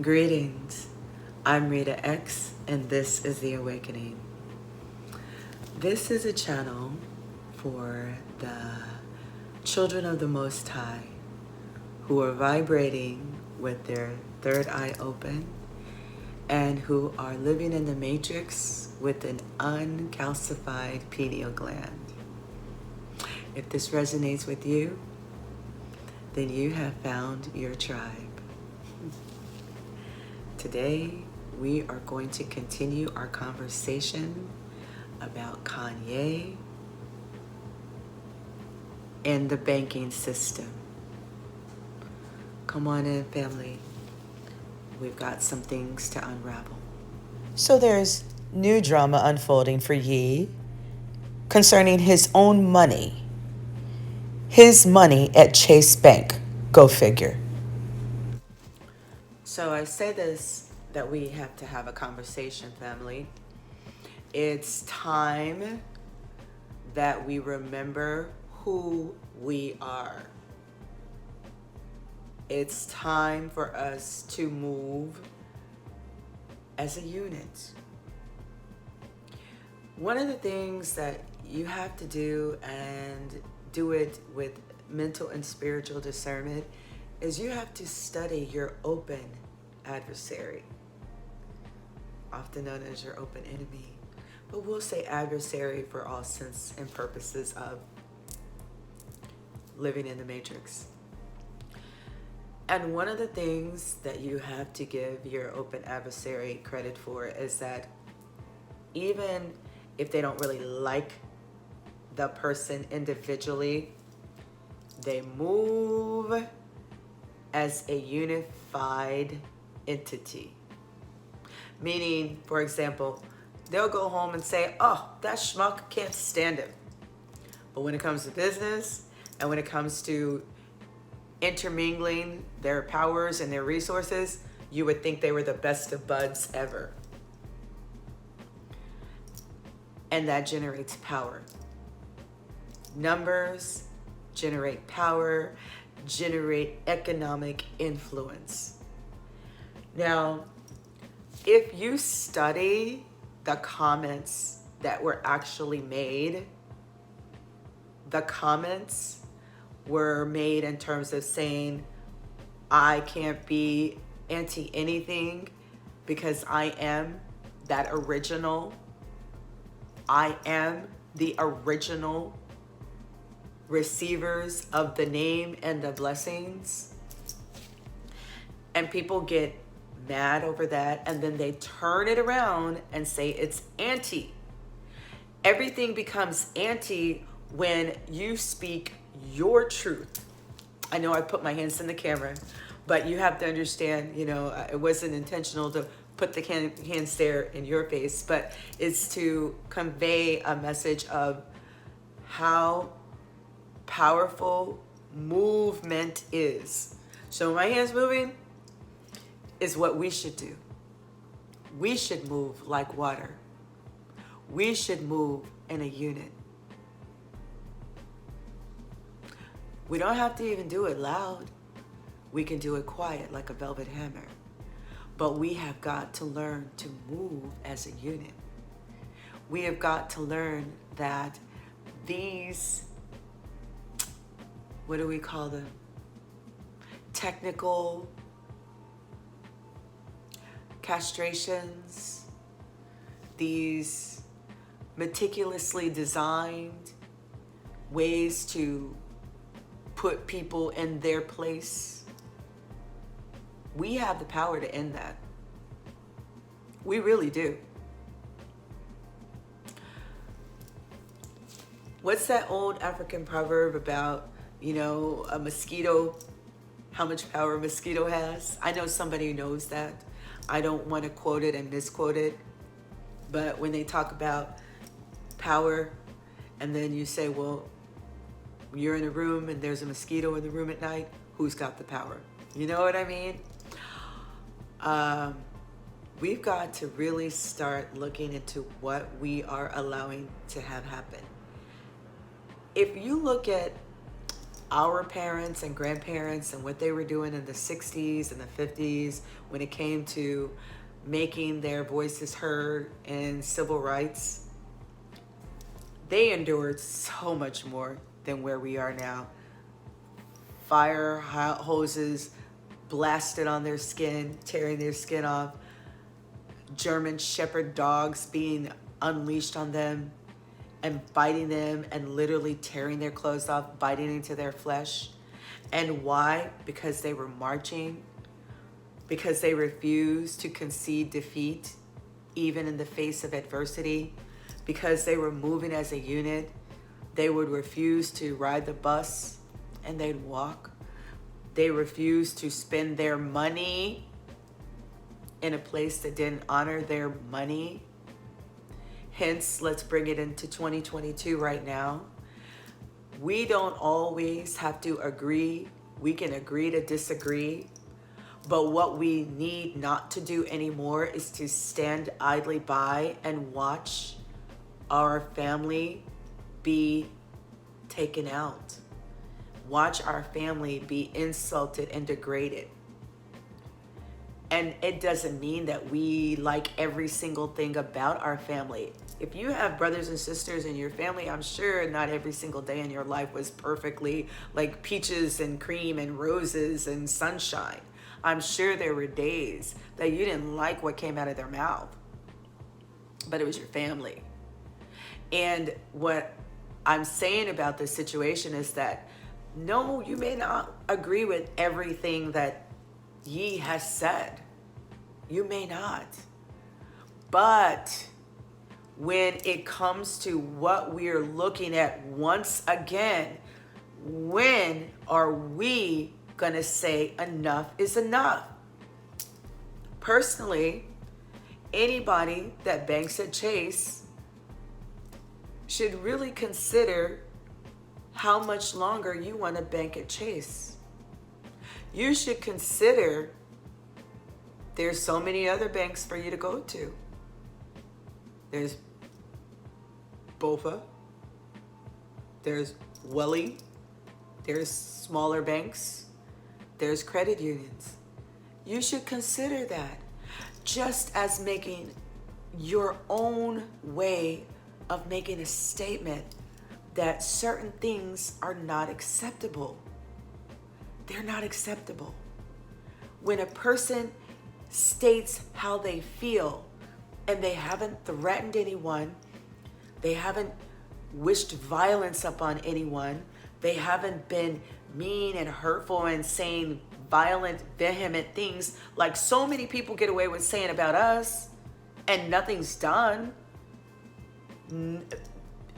Greetings. I'm Rita X, and this is The Awakening. This is a channel for the children of the Most High who are vibrating with their third eye open and who are living in the matrix with an uncalcified pineal gland. If this resonates with you, then you have found your tribe. Today, we are going to continue our conversation about Kanye and the banking system. Come on in, family. We've got some things to unravel. So there's new drama unfolding for Ye concerning his own money. His money at Chase Bank. Go figure. So I say this, that we have to have a conversation, family. It's time that we remember who we are. It's time for us to move as a unit. One of the things that you have to do, and do it with mental and spiritual discernment, is you have to study your open adversary, often known as your open enemy. But we'll say adversary for all sense and purposes of living in the matrix. And one of the things that you have to give your open adversary credit for is that even if they don't really like the person individually, they move as a unified entity. Meaning, for example, they'll go home and say, oh, that schmuck, can't stand him. But when it comes to business and when it comes to intermingling their powers and their resources, you would think they were the best of buds ever. And that generates power. Numbers generate power, generate economic influence. Now, if you study the comments that were actually made, the comments were made in terms of saying, I can't be anti anything because I am that original. I am the original receivers of the name and the blessings. And people get mad over that, and then they turn it around and say it's anti. Everything becomes anti when you speak your truth. I know I put my hands in the camera, but you have to understand, it wasn't intentional to put the hands there in your face, but it's to convey a message of how powerful movement is. So my hands moving is what we should do. We should move like water. We should move in a unit. We don't have to even do it loud. We can do it quiet like a velvet hammer. But we have got to learn to move as a unit. We have got to learn that these, what do we call them? Technical castrations, these meticulously designed ways to put people in their place. We have the power to end that. We really do. What's that old African proverb about, a mosquito, how much power a mosquito has? I know somebody knows that. I don't want to quote it and misquote it. But when they talk about power, and then you say, well, you're in a room and there's a mosquito in the room at night, who's got the power? You know what I mean? We've got to really start looking into what we are allowing to have happen. If you look at our parents and grandparents and what they were doing in the 60s and the 50s when it came to making their voices heard in civil rights, they endured so much more than where we are now. Fire hoses blasted on their skin, tearing their skin off, German Shepherd dogs being unleashed on them and biting them and literally tearing their clothes off, biting into their flesh. And why? Because they were marching, because they refused to concede defeat, even in the face of adversity, because they were moving as a unit. They would refuse to ride the bus and they'd walk. They refused to spend their money in a place that didn't honor their money. Hence, let's bring it into 2022 right now. We don't always have to agree. We can agree to disagree. But what we need not to do anymore is to stand idly by and watch our family be taken out. Watch our family be insulted and degraded. And it doesn't mean that we like every single thing about our family. If you have brothers and sisters in your family, I'm sure not every single day in your life was perfectly like peaches and cream and roses and sunshine. I'm sure there were days that you didn't like what came out of their mouth, but it was your family. And what I'm saying about this situation is that no, you may not agree with everything that Ye has said. You may not. But when it comes to what we're looking at once again, when are we gonna say enough is enough? Personally, anybody that banks at Chase should really consider how much longer you want to bank at Chase. You should consider there's so many other banks for you to go to. There's BOFA, there's Welly, there's smaller banks, there's credit unions. You should consider that, just as making your own way of making a statement that certain things are not acceptable. They're not acceptable. When a person states how they feel and they haven't threatened anyone, they haven't wished violence upon anyone, they haven't been mean and hurtful and saying violent, vehement things like so many people get away with saying about us, and nothing's done.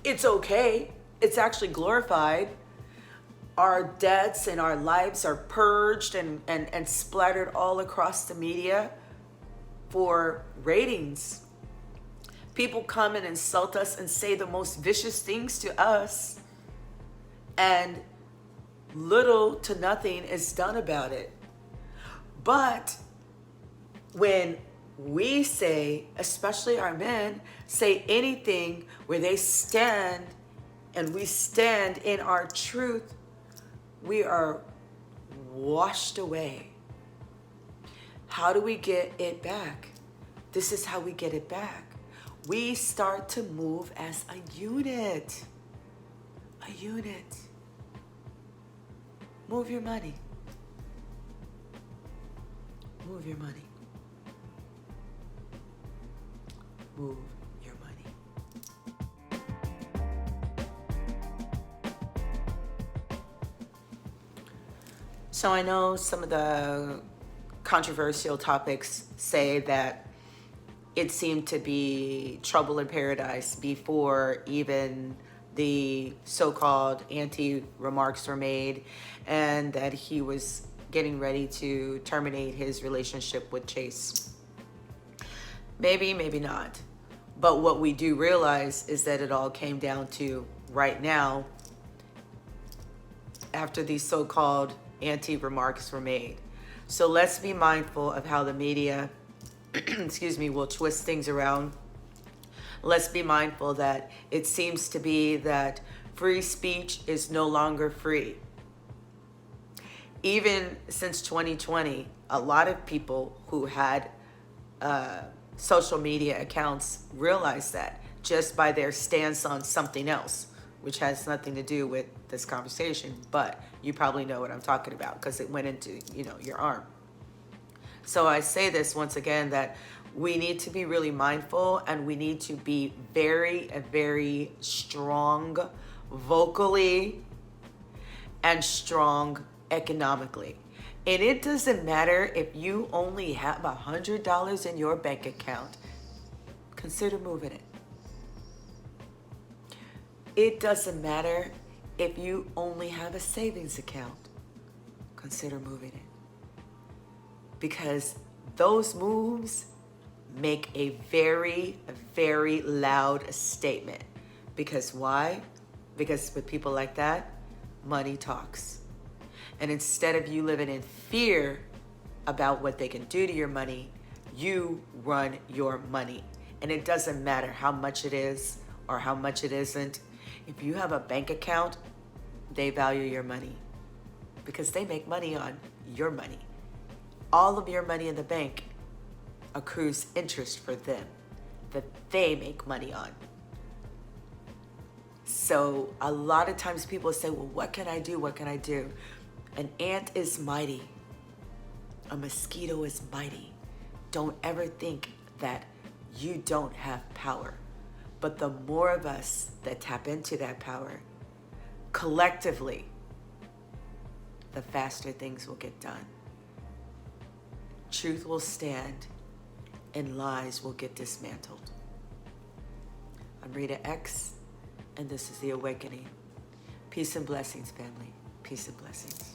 It's okay. It's actually glorified. Our deaths and our lives are purged and splattered all across the media for ratings. People come and insult us and say the most vicious things to us, and little to nothing is done about it. But when we say, especially our men, say anything where they stand and we stand in our truth, we are washed away. How do we get it back? This is how we get it back. We start to move as a unit. A unit. Move your money. Move your money. Move your money. So I know some of the controversial topics say that it seemed to be trouble in paradise before even the so-called anti-remarks were made, and that he was getting ready to terminate his relationship with Chase. Maybe, maybe not. But what we do realize is that it all came down to right now, after these so-called anti-remarks were made. So let's be mindful of how the media, will twist things around. Let's be mindful that it seems to be that free speech is no longer free. even since 2020, a lot of people who had social media accounts realized that just by their stance on something else, which has nothing to do with this conversation, but you probably know what I'm talking about because it went into, your arm. So I say this once again, that we need to be really mindful, and we need to be very, very strong vocally and strong economically. And it doesn't matter if you only have $100 in your bank account, consider moving it. It doesn't matter if you only have a savings account, consider moving it. Because those moves make a very, very loud statement. Because why? Because with people like that, money talks. And instead of you living in fear about what they can do to your money, you run your money. And it doesn't matter how much it is or how much it isn't. If you have a bank account, they value your money because they make money on your money. All of your money in the bank accrues interest for them that they make money on. So a lot of times people say, well, what can I do? What can I do? An ant is mighty. A mosquito is mighty. Don't ever think that you don't have power. But the more of us that tap into that power, collectively, the faster things will get done. Truth will stand and lies will get dismantled. I'm Rita X, and this is The Awakening. Peace and blessings, family. Peace and blessings.